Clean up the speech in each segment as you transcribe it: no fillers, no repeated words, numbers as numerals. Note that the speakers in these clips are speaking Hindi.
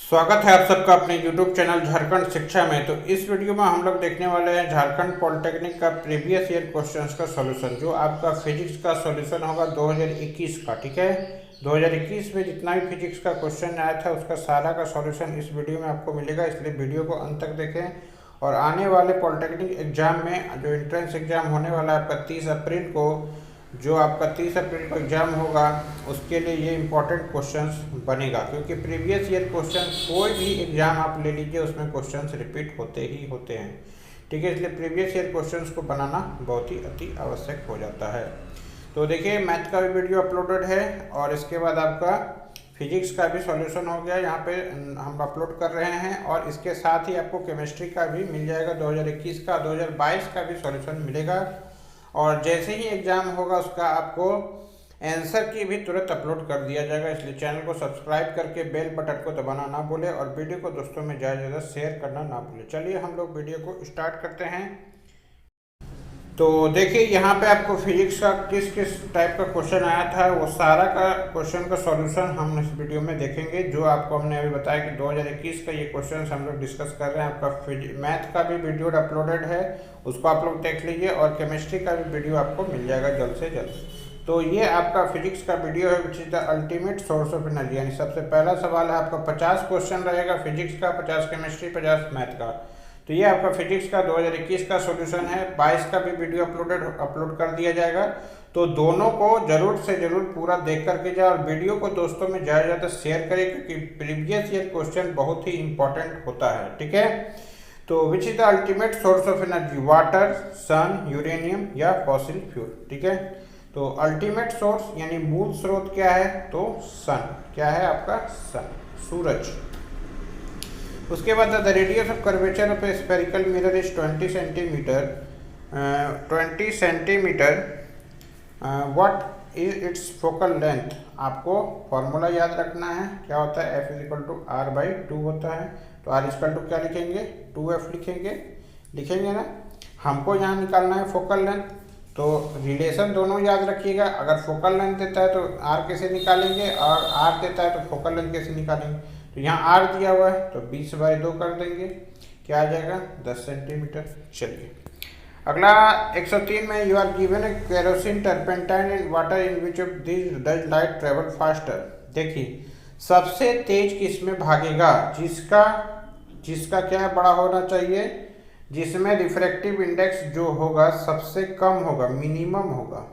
स्वागत है आप सबका अपने YouTube चैनल झारखंड शिक्षा में। तो इस वीडियो में हम लोग देखने वाले हैं झारखंड पॉलिटेक्निक का प्रीवियस ईयर क्वेश्चंस का सॉल्यूशन, जो आपका फिजिक्स का सॉल्यूशन होगा 2021 का। ठीक है, 2021 में जितना भी फिजिक्स का क्वेश्चन आया था उसका सारा का सॉल्यूशन इस वीडियो में आपको मिलेगा, इसलिए वीडियो को अंत तक देखें। और आने वाले पॉलिटेक्निक एग्जाम में जो एंट्रेंस एग्जाम होने वाला है आपका 30 अप्रैल को, जो आपका 30 अप्रैल को एग्जाम होगा, उसके लिए ये इंपॉर्टेंट क्वेश्चंस बनेगा, क्योंकि प्रीवियस ईयर क्वेश्चंस कोई भी एग्जाम आप ले लीजिए उसमें क्वेश्चंस रिपीट होते ही होते हैं। ठीक है, इसलिए प्रीवियस ईयर क्वेश्चंस को बनाना बहुत ही अति आवश्यक हो जाता है। तो देखिए, मैथ का भी वीडियो अपलोडेड है और इसके बाद आपका फिजिक्स का भी सॉल्यूशन हो गया, यहाँ पे हम अपलोड कर रहे हैं। और इसके साथ ही आपको केमिस्ट्री का भी मिल जाएगा 2021 का, 2022 का भी सॉल्यूशन मिलेगा। और जैसे ही एग्जाम होगा उसका आपको आंसर की भी तुरंत अपलोड कर दिया जाएगा, इसलिए चैनल को सब्सक्राइब करके बेल बटन को दबाना ना भूले और वीडियो को दोस्तों में ज़्यादा शेयर करना ना भूले। चलिए हम लोग वीडियो को स्टार्ट करते हैं। तो देखिए, यहाँ पे आपको फिजिक्स का किस किस टाइप का क्वेश्चन आया था वो सारा का क्वेश्चन का सॉल्यूशन हम इस वीडियो में देखेंगे। जो आपको हमने अभी बताया कि 2021 का ये क्वेश्चन हम लोग डिस्कस कर रहे हैं। आपका मैथ का भी वीडियो अपलोडेड है, उसको आप लोग देख लीजिए। और केमिस्ट्री का भी वीडियो आपको मिल जाएगा जल्द से जल्द। तो ये आपका फिजिक्स का वीडियो है, विच is the ultimate source of energy. यानी सबसे पहला सवाल है आपका 50 क्वेश्चन रहेगा फिजिक्स का, 50 केमिस्ट्री, 50 मैथ का। तो ये आपका फिजिक्स का 2021 का सॉल्यूशन है। 22 का भी वीडियो अपलोड कर दिया जाएगा। तो दोनों को जरूर से जरूर पूरा देख करके जाए और वीडियो को दोस्तों में ज़्यादा शेयर करें, क्योंकि प्रीवियस ईयर क्वेश्चन बहुत ही इंपॉर्टेंट होता है। ठीक है, तो which is the ultimate source of energy, water, sun, uranium या फॉसिल फ्यूल। ठीक है, तो अल्टीमेट सोर्स यानी मूल स्रोत क्या है, तो सन। क्या है आपका, सन, सूरज। उसके बाद the radius of curvature of A spherical mirror is 20 centimetre. 20 centimetre. What is it's focal length. आपको फॉर्मूला याद रखना है, क्या होता है, F = R/2 होता है। तो R = क्या लिखेंगे, 2F लिखेंगे ना। हमको यहाँ निकालना है फोकल लेंथ, तो रिलेशन दोनों याद रखिएगा। अगर फोकल लेंथ देता है तो R कैसे निकालेंगे, और R देता है तो फोकल लेंथ कैसे निकालेंगे। तो यहाँ R दिया हुआ है तो 20/2 कर देंगे, क्या आ जाएगा, 10 सेंटीमीटर। चलिए अगला 103 में, you are given a kerosene, turpentine and water in which of this does light travel faster. देखिए, सबसे तेज किस में भागेगा, जिसका क्या बड़ा होना चाहिए, जिसमें रिफ्रैक्टिव इंडेक्स जो होगा सबसे कम होगा, मिनिमम होगा।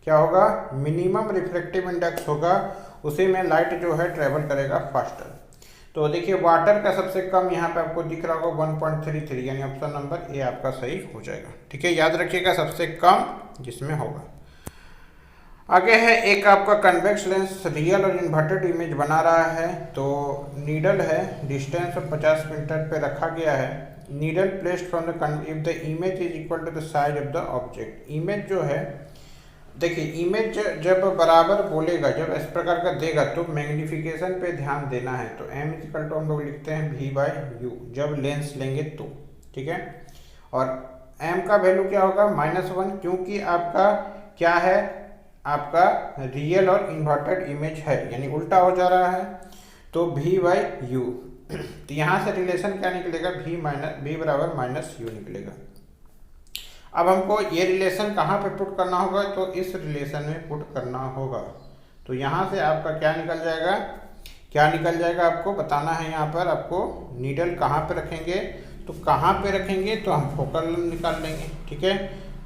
क्या होगा, मिनिमम रिफ्रैक्टिव इंडेक्स होगा, उसी में लाइट जो है ट्रेवल करेगा फास्टर। तो देखिए, वाटर का सबसे कम यहाँ पे आपको दिख रहा होगा 1.33, यानी ऑप्शन नंबर ए आपका सही हो जाएगा। ठीक है, याद रखिएगा सबसे कम जिसमें होगा। आगे है एक आपका कन्वेक्स लेंस रियल और इन्वर्टेड इमेज बना रहा है। तो नीडल है, डिस्टेंस ऑफ 50 मीटर पे रखा गया है। Needle placed from the if the image is equal to the size of the object. Image जो है, देखिए, इमेज जब बराबर बोलेगा, जब इस प्रकार का देगा तो मैग्निफिकेशन पे ध्यान देना है। तो M = हम लोग लिखते हैं V/U जब लेंस लेंगे तो। ठीक है, और M का वैल्यू क्या होगा, -1, क्योंकि आपका क्या है, आपका रियल और इन्वर्टेड इमेज है, यानी उल्टा हो जा रहा है। तो V/U, तो यहाँ से रिलेशन क्या निकलेगा, V = -U निकलेगा। अब हमको ये रिलेशन कहाँ पे पुट करना होगा, तो इस रिलेशन में पुट करना होगा। तो यहाँ से आपका क्या निकल जाएगा, आपको बताना है। यहाँ पर आपको नीडल कहाँ पे रखेंगे, तो कहाँ पे रखेंगे, तो हम फोकल निकाल लेंगे। ठीक है,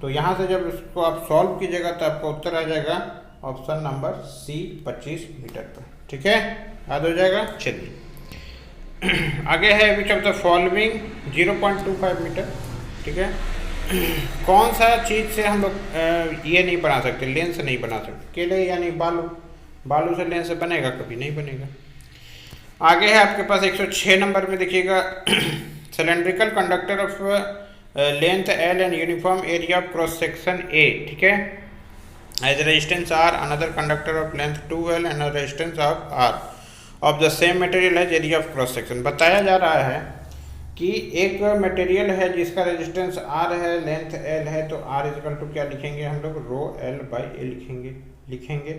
तो यहाँ से जब इसको आप सॉल्व कीजिएगा तो आपका उत्तर आ जाएगा ऑप्शन नंबर C, 25 मीटर पर। ठीक है, याद हो जाएगा। चलिए आगे है, which of the following 0.25 metre. ठीक है, कौन सा चीज़ से हम लोग ये नहीं बना सकते, लेंस नहीं बना सकते, केले यानी बालू से लेंस बनेगा, कभी नहीं बनेगा। आगे है आपके पास 106 नंबर में, देखिएगा, cylindrical conductor of length L and uniform area of cross section A। ठीक है, as resistance R, another conductor of length 2L and resistance of R of the same material as area of cross section. बताया जा रहा है कि एक मटेरियल है जिसका रेजिस्टेंस R है, लेंथ L है, तो R = क्या लिखेंगे हम लोग, ρL/A लिखेंगे।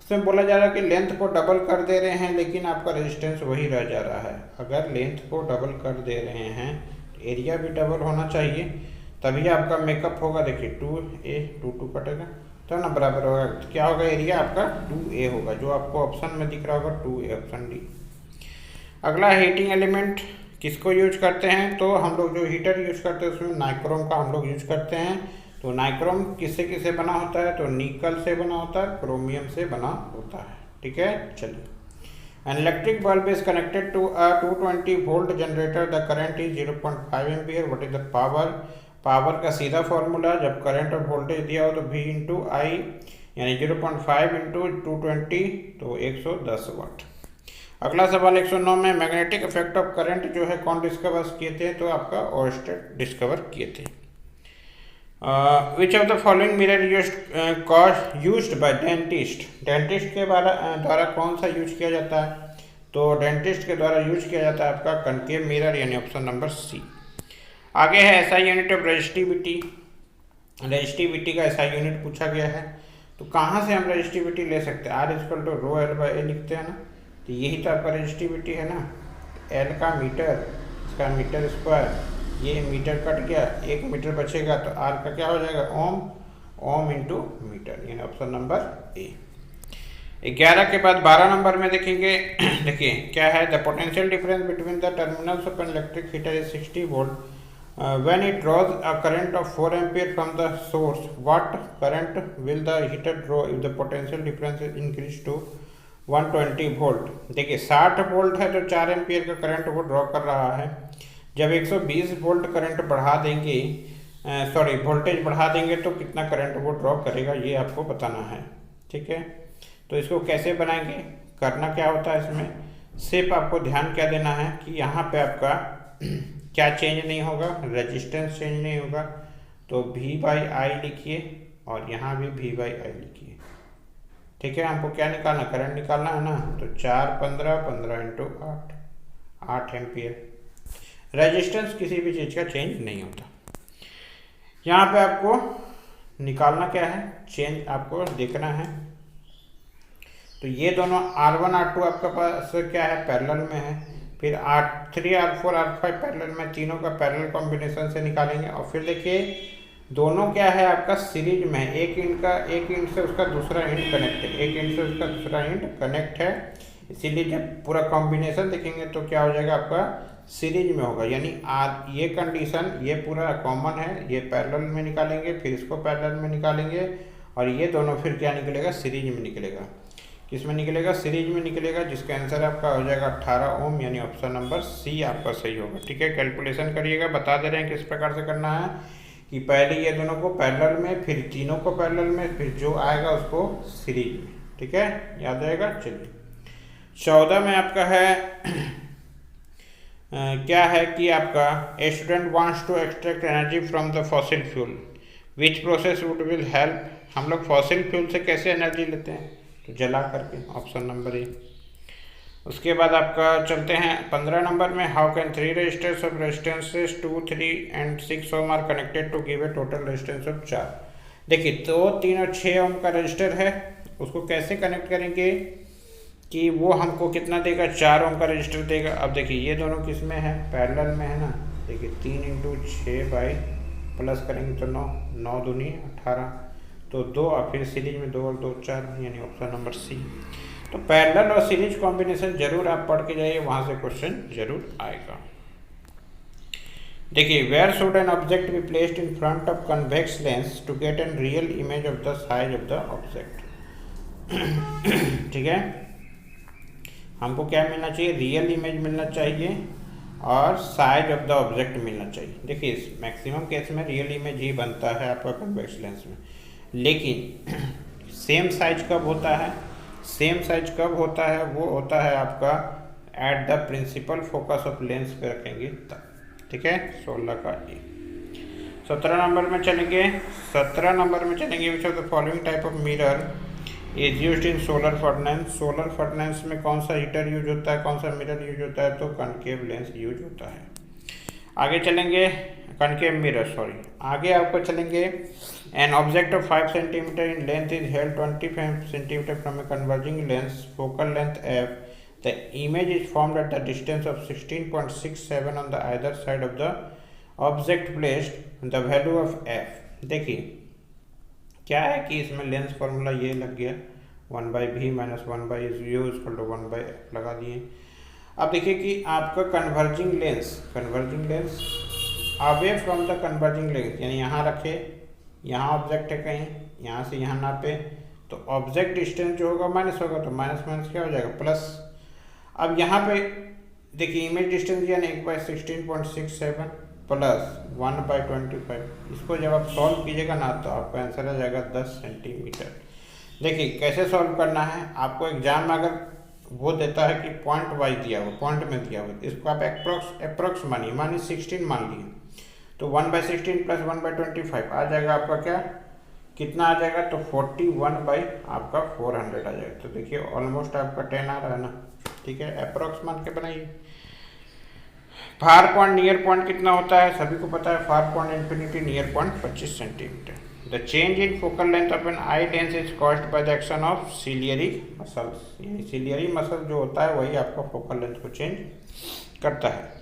इसमें बोला जा रहा है कि लेंथ को डबल कर दे रहे हैं लेकिन आपका रेजिस्टेंस वही रह जा रहा है। अगर लेंथ को डबल कर दे रहे हैं तो एरिया भी डबल होना चाहिए, तभी आपका मेकअप होगा। देखिए 2a 2 कटेगा तो ना बराबर होगा, तो क्या होगा, एरिया आपका 2a होगा, जो आपको ऑप्शन में दिख रहा होगा 2a, ऑप्शन डी। अगला हीटिंग एलिमेंट किसको यूज करते हैं, तो हम लोग जो हीटर यूज करते हैं उसमें नाइक्रोम का हम लोग यूज करते हैं। तो नाइक्रोम किससे किससे बना होता है, तो निकल से बना होता है, क्रोमियम से बना होता है। ठीक है, चलिए। An electric bulb is connected to a 220 volt generator, the current is 0.5 ampere, what is the power. Power का सीधा फॉर्मूला, जब करंट और वोल्टेज दिया हो तो V इंटू आई, यानी 0.5 इंटू 220 तो 110 वाट। अगला सवाल 109 में, मैग्नेटिक इफेक्ट ऑफ करंट जो है कौन डिस्कवर किए थे, तो आपका ओर्स्टेड डिस्कवर किए थे। विच of the following mirror used by dentist, dentist के द्वारा कौन सा यूज किया जाता है, तो डेंटिस्ट के द्वारा यूज किया जाता है आपका कनकेव मिरर, यानी ऑप्शन नंबर सी। आगे है SI unit of resistivity, resistivity का एसआई यूनिट पूछा गया है। तो कहाँ से हम रेजिस्टिविटी ले सकते हैं, R equal to rho l by a लिखते हैं ना, तो यही तो आपका रेजिस्टिविटी है ना। एल का मीटर, इसका मीटर स्क्वायर, ये मीटर कट गया, 1 मीटर बचेगा, तो आर का क्या हो जाएगा, ओम, ओम इंटू मीटर, यानी ऑप्शन नंबर ए। 11 के बाद 12 नंबर में देखेंगे। देखिए क्या है, the potential difference between the terminals of an electric heater is 60 volt when it draws a current of 4 ampere from the source, what current will the heater draw if the potential difference is increased to 120 volt. देखिए 60 वोल्ट है तो 4 एम्पियर का करंट वो ड्रॉ कर रहा है। जब 120 वोल्ट करंट बढ़ा देंगे, वोल्टेज बढ़ा देंगे तो कितना करंट वो ड्रॉ करेगा, ये आपको बताना है। ठीक है, तो इसको कैसे बनाएंगे, करना क्या होता है, इसमें सिर्फ आपको ध्यान क्या देना है कि यहाँ पे आपका क्या चेंज नहीं होगा, रेजिस्टेंस चेंज नहीं होगा, तो V बाई आई लिखिए और यहाँ भी V बाई आई लिखिए। ठीक है, हमको क्या निकालना, करंट निकालना है ना, तो 4 15 15 इंटू 8 8 एम्पियर। रेजिस्टेंस किसी भी चीज़ का चेंज नहीं होता। यहाँ पे आपको निकालना क्या है, चेंज आपको देखना है। तो ये दोनों R1 R2 आपके पास क्या है, पैरेलल में है, फिर R3 R4 R5 पैरेलल में, तीनों का पैरेलल कॉम्बिनेशन से निकालेंगे। और फिर देखिए दोनों क्या है आपका सीरीज में, एक इंड से उसका दूसरा इंड कनेक्ट है, एक इंड से उसका दूसरा इंड कनेक्ट है, इसीलिए जब पूरा कॉम्बिनेशन देखेंगे तो क्या हो जाएगा आपका सीरीज में होगा। यानी ये कंडीशन, ये पूरा कॉमन है, ये पैरेलल में निकालेंगे, फिर इसको पैरेलल में निकालेंगे, और ये दोनों फिर क्या निकलेगा, सीरीज में निकलेगा। किसमें निकलेगा, सीरीज में निकलेगा, जिसका आंसर आपका हो जाएगा 18 ओम, यानी ऑप्शन नंबर सी आपका सही होगा। ठीक है, कैलकुलेशन करिएगा, बता दे रहे हैं किस प्रकार से करना है कि पहले ये दोनों को पैरेलल में, फिर तीनों को पैरेलल में, फिर जो आएगा उसको सीरीज में। ठीक है, याद रहेगा। चलिए 14 में आपका है क्या है कि आपका a student wants to extract energy from the fossil fuel, which process would will help. हम लोग फॉसिल फ्यूल से कैसे एनर्जी लेते हैं, तो जला करके, ऑप्शन नंबर ए। उसके बाद आपका चलते हैं 15 नंबर में, how can 3 resistors of resistances 2 3 and 6 ohm are connected to give a total resistance of 4। देखिए 2 3 और 6 ओम का रजिस्टर है, उसको कैसे कनेक्ट करेंगे कि वो हमको कितना देगा, 4 ओम का रजिस्टर देगा। अब देखिए ये दोनों किस में है, पैरेलल में है ना। देखिए 3 इंटू 6 बाई प्लस करेंगे तो 9 9 दूनी 18, तो 2 और फिर सीरीज में 2 और 2 4, यानी ऑप्शन नंबर सी। तो पैरेलल और सीरीज कॉम्बिनेशन जरूर आप पढ़ के जाइए, वहाँ से क्वेश्चन जरूर आएगा। देखिए where should an object be placed in front of convex lens to get an real image of the size of the object. ठीक है, हमको क्या मिलना चाहिए, रियल इमेज मिलना चाहिए और साइज ऑफ द ऑब्जेक्ट मिलना चाहिए। देखिए मैक्सिमम केस में रियल इमेज ही बनता है आपका कन्वेक्स लेंस में, लेकिन सेम साइज कब होता है, सेम साइज कब होता है, वो होता है आपका at the principal focus of lens पे रखेंगे तब। ठीक है, 16 का ए। 17 नंबर में चलेंगे, 17 नंबर में चलेंगे, विच of the following type of mirror is used in solar furnace. Solar furnace में कौन सा हीटर यूज होता है, कौन सा मिरर यूज होता है, तो कनकेव लेंस यूज होता है। आगे चलेंगे, कनकेव मिरर, सॉरी। आगे आपको चलेंगे An object of 5 centimeter in length is held 25 centimeter from a converging lens, focal length f. The image is formed at the distance of 16.67 on the either side of the object placed. The value of f. देखिए क्या है कि इसमें लेंस फॉर्मूला ये लग गया 1/v minus 1/u equal to 1/f लगा दिए। अब देखिए कि आपका converging lens away from the converging lens, यानी यहाँ रखे, यहाँ ऑब्जेक्ट है कहीं, यहाँ से यहाँ नापे, तो ऑब्जेक्ट डिस्टेंस जो होगा माइनस होगा, तो माइनस माइनस क्या हो जाएगा प्लस। अब यहाँ पे देखिए इमेज डिस्टेंस यानी 1/16.67 प्लस 1/25। इसको जब आप सॉल्व कीजिएगा ना तो आपका आंसर आ जाएगा 10 सेंटीमीटर। देखिए कैसे सॉल्व करना है, आपको एग्जाम में अगर वो देता है कि पॉइंट वाइज दिया हुआ, पॉइंट में दिया हुआ, इसको आप अप्रोक्स मानिए 16 मान लिए, तो 1/16 प्लस 1/25 आ जाएगा आपका क्या, कितना आ जाएगा, तो 41/400 आ जाएगा। तो देखिए ऑलमोस्ट आपका 10 आ रहा है ना, ठीक है, अप्रोक्स मान के बनाइए। फार पॉइंट नियर पॉइंट कितना होता है, सभी को पता है, far point infinity near point 25 centimetre. The change in focal length of an eye lens is caused by the action of ciliary muscles, यानी सिलियरी मसल जो होता है वही आपका फोकल लेंथ को चेंज करता है।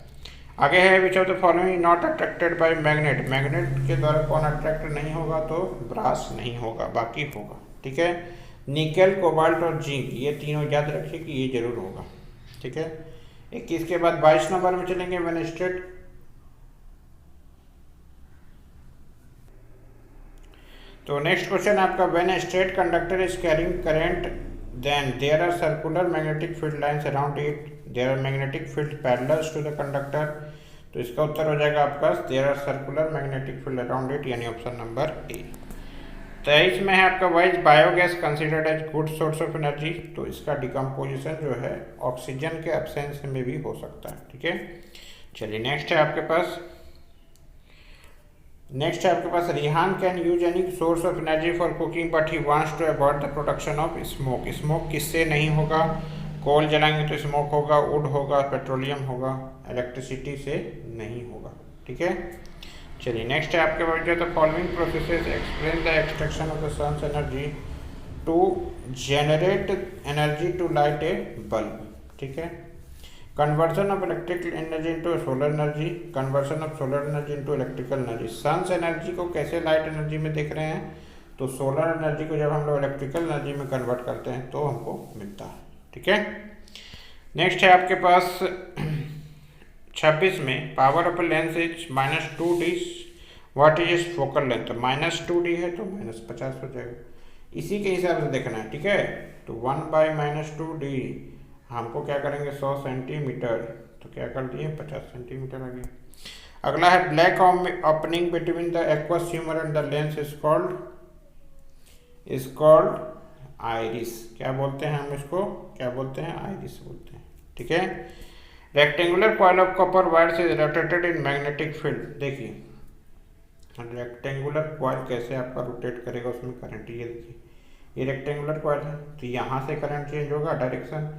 आगे है which of the following not attracted by magnet, magnet के द्वारा कौन अट्रैक्ट नहीं होगा, तो ब्रास नहीं होगा, बाकी होगा, ठीक है। निकल, कोबाल्ट और जिंक, ये तीनों याद रखिए कि ये जरूर होगा, ठीक है। 21 के बाद 22 नंबर में चलेंगे, व्हेन स्ट्रेट। तो नेक्स्ट क्वेश्चन आपका, when straight conductor is carrying current then there are circular magnetic field lines around it, there are magnetic field parallel to the conductor. तो इसका उत्तर हो जाएगा आपका there are circular magnetic field around it, यानी ऑप्शन नंबर ए। 23 में है आपका, why's biogas considered as good source of energy. तो इसका डिकम्पोजिशन जो है ऑक्सीजन के एब्सेंस में भी हो सकता है, ठीक है। चलिए नेक्स्ट है आपके पास, Rehan can use any source of energy for cooking but he wants to avoid the production of smoke. Smoke किससे नहीं होगा, कोल जलाएंगे तो स्मोक होगा, वुड होगा, पेट्रोलियम होगा, इलेक्ट्रिसिटी से नहीं होगा, ठीक है। चलिए नेक्स्ट है आपके पास, जो the following processes explain the extraction of the sun's energy to generate energy to light a bulb, ठीक है। Conversion of electrical energy into solar energy, conversion of solar energy into electrical energy. Sun's energy को कैसे लाइट एनर्जी में देख रहे हैं, तो सोलर एनर्जी को जब हम लोग इलेक्ट्रिकल एनर्जी में कन्वर्ट करते हैं तो हमको मिलता है, ठीक है। नेक्स्ट है आपके पास 26 में, power of lens is -2d, what is is focal length. तो -2d है तो -50 हो जाएगा, इसी के हिसाब से देखना है, ठीक है। तो 1/-2d हमको क्या करेंगे 100 सेंटीमीटर, तो क्या कर दिए 50 सेंटीमीटर आ गया। अगला है, black opening between the aqueous humour and the lens is called iris. क्या बोलते हैं हम इसको, क्या बोलते हैं, आइरिस बोलते हैं, ठीक है। Rectangular coil of copper wires is rotated in magnetic field. देखिए रेक्टेंगुलर कॉइल कैसे आपका रोटेट करेगा, उसमें करंट, ये देखिए ये रेक्टेंगुलर कॉइल है, तो यहाँ से करंट चेंज होगा डायरेक्शन,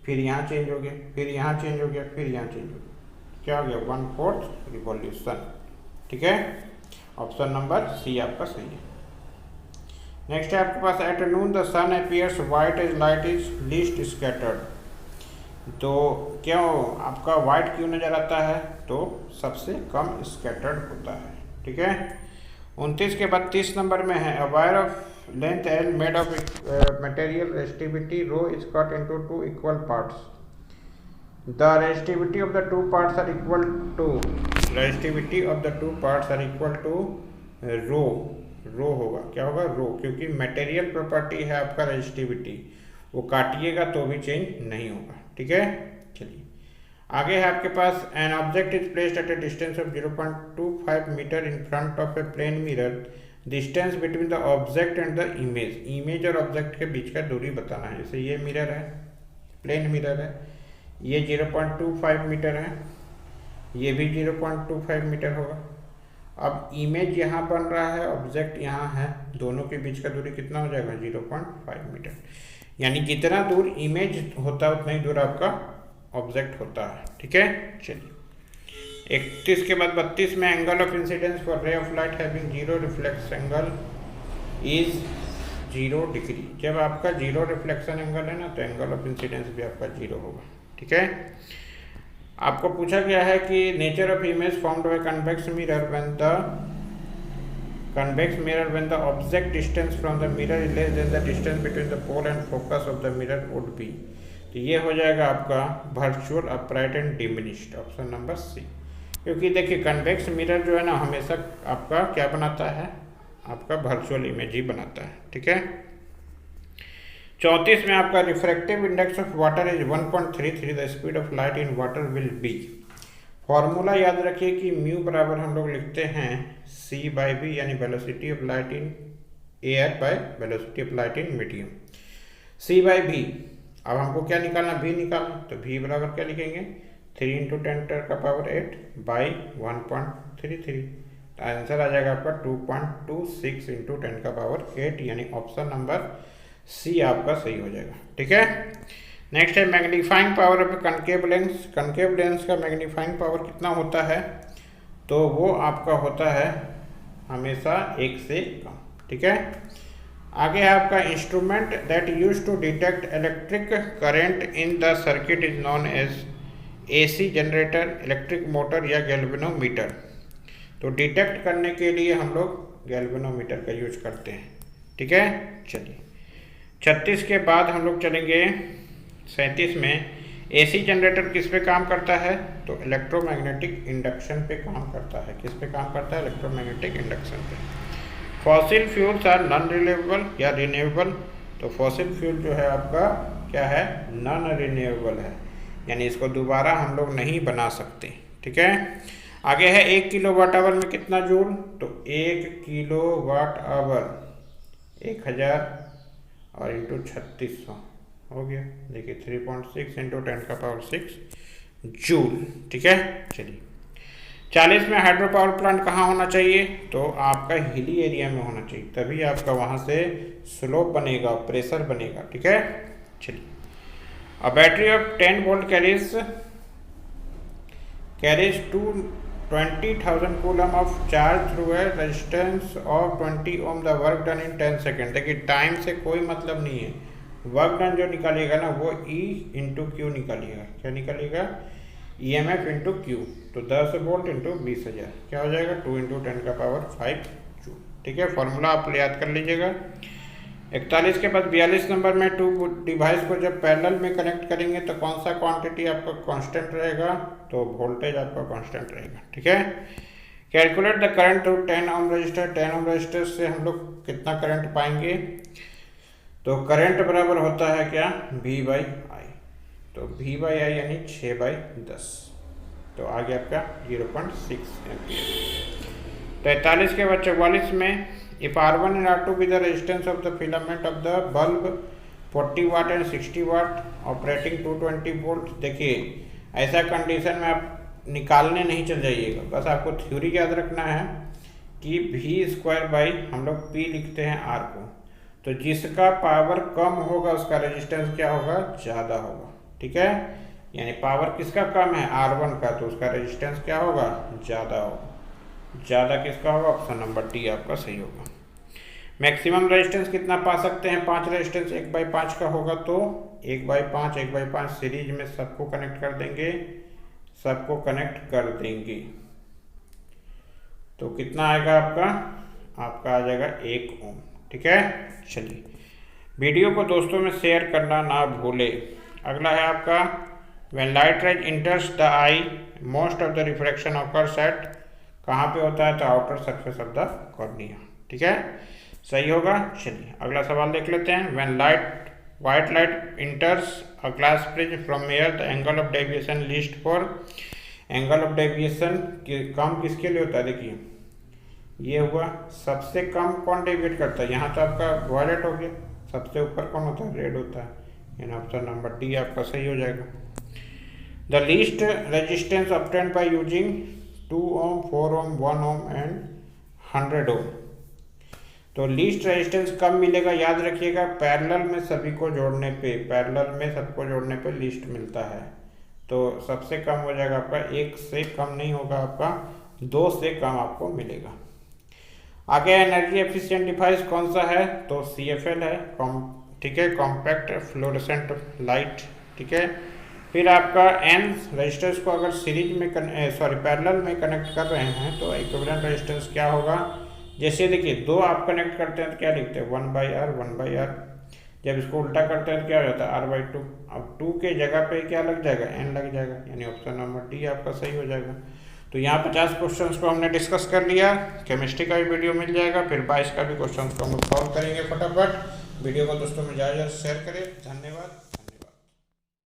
फिर यहाँ चेंज हो गया, फिर यहाँ चेंज हो गया, फिर यहाँ चेंज हो गया, क्या हो गया 1/4 रिवॉल्यूशन, ठीक है। ऑप्शन नंबर सी आपका सही है। नेक्स्ट है आपके पास, at noon the sun appears white as light is least scattered. तो क्यों आपका वाइट क्यों नजर आता है, तो सबसे कम स्कैटर्ड होता है, ठीक है। 29 के 32 नंबर में है, a wire of length L made of material resistivity rho is cut into two equal parts. The resistivity of the two parts are equal to rho होगा, क्या होगा rho, क्योंकि मटेरियल प्रॉपर्टी है आपका रेजिस्टिविटी, वो काटिएगा तो भी चेंज नहीं होगा, ठीक है। चलिए आगे है आपके पास, an object is placed at a distance of 0.25 metre in front of a plane mirror. Distance between the object and the image और ऑब्जेक्ट के बीच का दूरी बताना है। जैसे ये मिरर है, प्लेन मिरर है, ये 0.25 मीटर है, ये भी 0.25 मीटर होगा। अब इमेज यहाँ बन रहा है, ऑब्जेक्ट यहाँ है, दोनों के बीच का दूरी कितना हो जाएगा 0.5 मीटर, यानी जितना दूर इमेज होता है उतना ही दूर आपका ऑब्जेक्ट होता है, ठीक है। चलिए 31 के बाद 32 में, angle of incidence for ray of light having 0 reflex angle is 0 degree. जब आपका 0 रिफ्लेक्शन एंगल है ना तो एंगल ऑफ इंसिडेंस भी आपका 0 होगा। ठीक है। आपको पूछा गया है कि nature of image formed by convex mirror when the object distance from the mirror is less than the distance between the pole and focus of the mirror would be। तो ये हो जाएगा आपका virtual upright and diminished, option number C. क्योंकि देखिए कन्वेक्स मिरर जो है ना हमेशा आपका क्या बनाता है, आपका वर्चुअल इमेज ही बनाता है। ठीक है। 34 में आपका refractive index of water is 1.33, the speed of light in water will be. Formula याद रखिए कि म्यू बराबर हम लोग लिखते हैं सी बाई बी, यानी velocity of light in air by velocity of light in medium, c by b. अब हमको क्या निकालना, भी निकालना, तो भी बराबर क्या लिखेंगे 3 × 10⁸ बाई 1.33। तो आंसर आ जाएगा आपका 2.26 × 10⁸, यानी ऑप्शन नंबर सी आपका सही हो जाएगा। ठीक है। नेक्स्ट है magnifying power of concave lens. Concave lens का मैग्नीफाइंग पावर कितना होता है, तो वो आपका होता है हमेशा 1 से कम। ठीक है। आगे है आपका instrument that use to detect electric current in the circuit is known as AC generator, electric motor या गैल्वेनोमीटर। तो डिटेक्ट करने के लिए हम लोग गैल्वेनोमीटर का यूज करते हैं। ठीक है। चलिए 36 के बाद हम लोग चलेंगे 37 में। एसी जनरेटर किस पे काम करता है, तो इलेक्ट्रोमैग्नेटिक इंडक्शन पे काम करता है। किस पे काम करता है, इलेक्ट्रोमैग्नेटिक इंडक्शन पे। Fossil fuels are non renewable या रिन्यूएबल। तो फॉसिल फ्यूल जो है आपका क्या है, नॉन रिन्यूएबल है, यानी इसको दोबारा हम लोग नहीं बना सकते। ठीक है। आगे है 1 किलोवाट आवर में कितना जूल, तो 1 किलोवाट आवर 1000 और इंटू 3600 हो गया। देखिए 3.6 × 10⁶ जूल। ठीक है। चलिए 40 में हाइड्रो पावर प्लांट कहाँ होना चाहिए, तो आपका हिली एरिया में होना चाहिए, तभी आपका वहाँ से स्लोप बनेगा, प्रेशर बनेगा। ठीक है। चलिए a battery of 10 volt carries 20,000 coulomb of charge through a resistance of 20 ohm, the work done in 10 second. देखिए टाइम से कोई मतलब नहीं है, वर्क डन जो निकालिएगा ना वो E × Q निकालिएगा। क्या निकालिएगा, EMF × Q। तो 10 वोल्ट × 20,000 क्या हो जाएगा, 2 × 10⁵ जूल। ठीक है। फॉर्मूला आप याद कर लीजिएगा। 41 के बाद 42 नंबर में 2 डिवाइस को जब पैरेलल में कनेक्ट करेंगे तो कौन सा क्वांटिटी आपका कांस्टेंट रहेगा, तो वोल्टेज आपका कांस्टेंट रहेगा। ठीक है। Calculate the current through 10 ohm resistor. 10 ohm resistor से हम लोग कितना करंट पाएंगे, तो करंट बराबर होता है क्या, V/I। तो V/I यानी 6/10। तो आ गया आपका 0.6 एम्पीयर। 43 के बाद 44 में if R1 and R2 be the resistance of the filament of the bulb 40 watt and 60 watt operating 220 volt. देखिए ऐसा कंडीशन में आप निकालने नहीं चल जाइएगा, बस आपको थ्योरी याद रखना है कि V² हम लोग P लिखते हैं R को, तो जिसका पावर कम होगा उसका रेजिस्टेंस क्या होगा, ज़्यादा होगा। ठीक है। यानी पावर किसका कम है, R1 का, तो उसका रेजिस्टेंस क्या होगा, ज़्यादा होगा। ज़्यादा किसका होगा, ऑप्शन नंबर डी आपका सही होगा। मैक्सिमम रेजिस्टेंस कितना पा सकते हैं, 5 रेजिस्टेंस 1/5 का होगा, तो 1/5 1/5 सीरीज में सबको कनेक्ट कर देंगे, सबको कनेक्ट कर देंगे। तो कितना आएगा आपका आ जाएगा 1 ओम। ठीक है। चलिए वीडियो को दोस्तों में शेयर करना ना भूले। अगला है आपका when light rays इंटर्स the I most of the refraction occurs eight, कहाँ पे होता है, तो outer surface of the cornea. ठीक है। सही होगा। चलिए अगला सवाल देख लेते हैं। When white light enters a glass prism from air, the angle of deviation least for. Angle of deviation कम किसके लिए होता है, देखिए ये हुआ सबसे कम कौन डेविएट करता है, यहाँ तो आपका वायलेट हो गया, सबसे ऊपर कौन होता है, रेड होता है, यानी ऑप्शन नंबर डी आपका सही हो जाएगा। The least resistance obtained by using 2 ohm 4 ohm 1 ohm and 100 ohm. तो लीस्ट रेजिस्टेंस कब मिलेगा, याद रखिएगा पैरेलल में सभी को जोड़ने पे, पैरेलल में सबको जोड़ने पे लीस्ट मिलता है। तो सबसे कम हो जाएगा आपका, 1 से कम नहीं होगा आपका, 2 से कम आपको मिलेगा। आगे एनर्जी एफिशिएंट डिवाइस कौन सा है, तो CFL है, ठीक है, कॉम्पैक्ट फ्लोरेसेंट लाइट, ठीक है। फिर आपका N रजिस्टर्स को अगर सीरीज में पैरेलल में कनेक्ट कर रहे हैं तो इक्विवेलेंट रजिस्टेंस क्या होगा, जैसे देखिए दो आप कनेक्ट करते हैं तो क्या लिखते हैं 1/R 1/R, जब इसको उल्टा करते हैं तो क्या हो जाता है R/2। अब 2 के जगह पे क्या लग जाएगा, N लग जाएगा, यानी ऑप्शन नंबर डी आपका सही हो जाएगा। तो यहाँ 50 क्वेश्चंस को हमने डिस्कस कर लिया। केमिस्ट्री का भी वीडियो मिल जाएगा, फिर 22 का भी क्वेश्चन को हम सॉल्व करेंगे फटाफट। वीडियो को दोस्तों में ज़्यादा शेयर करें। धन्यवाद।